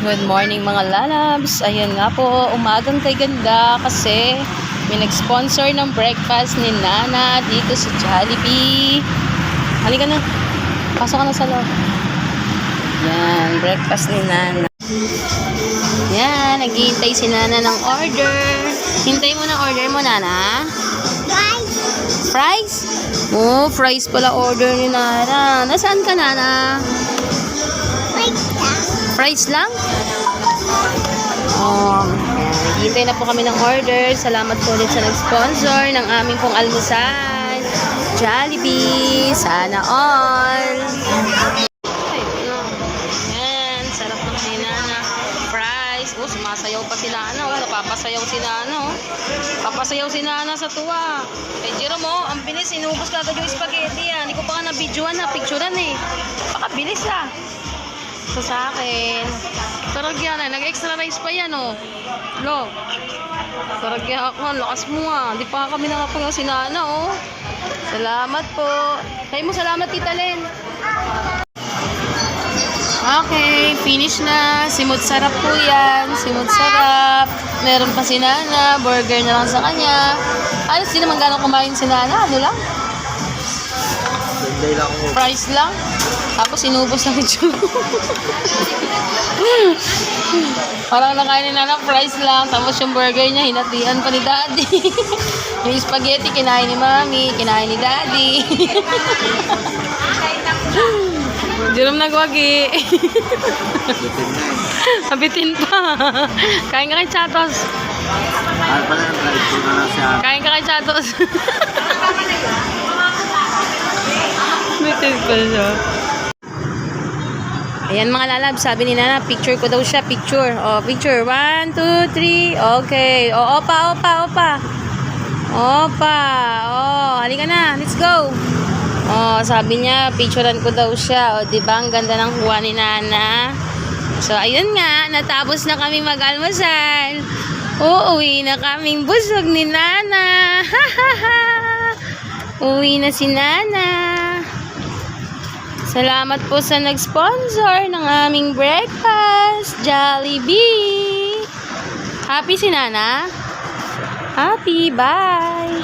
Good morning mga lalabs. Ayan nga po, umagang kay ganda kasi may nag-sponsor ng breakfast ni Nana dito sa Jollibee. Halika na. Pasok ka na sa loob. Yan, breakfast ni Nana. Yan, naghihintay si Nana ng order. Hintay mo ng order mo, Nana. Fries. Fries? Oh, fries pala order ni Nana. Nasaan ka, Nana? Fries lang. Fries lang? Hintay na po kami ng order. Salamat po ulit sa nag-sponsor ng aming pong almusal. Jollibee. Sana all. Ay, no. Yan. Sarap ng Nana. Fries. Oh, sumasayaw pa si Nana. Oh, napapasayaw si Nana. Oh. Papasayaw si Nana sa tuwa. Eh, Jerome, oh, ang bilis. Inubos kagad yung spaghetti. Hindi ko pa nga na-videoan na. Picturean eh. Pakabilis ah. So, sa akin. Taragya na. Nag-extra rice pa yan, oh. Lo. Taragya ako. Lakas mo ah. Hindi pa kami nakapagawa si Nana, oh. Salamat po. Sabi mo, salamat, Tita Len. Okay. Finish na. Simut sarap po yan. Simut sarap. Meron pa si Nana. Burger na lang sa kanya. Alas, di naman gano'ng kumain si Nana. Ano lang? Fries lang. Tapos inubos lang ito. Parang nakain na ng fries lang. Tapos yung burger niya, hinatian pa ni Daddy. Yung spaghetti, kinain ni Mami. Kinain ni Daddy. Jerome nagwagi. Habitin pa. Kain ka kay Chatos. Kain ka kay Chatos. Habitin pa siya. Ayan mga lalab, sabi ni Nana, picture ko daw siya, picture. Oh, picture. 1, 2, 3. Okay. Oh, opa. Opa. Oh, halika na. Let's go. Oh, sabi niya, picturean ko daw siya. Oh, di ba? Ang ganda ng kuha ni Nana. So, ayun nga, natapos na kami mag-almusal. Uuwi na kaming busog ni Nana. Uwi na si Nana. Salamat po sa nag-sponsor ng aming breakfast, Jollibee. Happy si Nana? Happy, bye!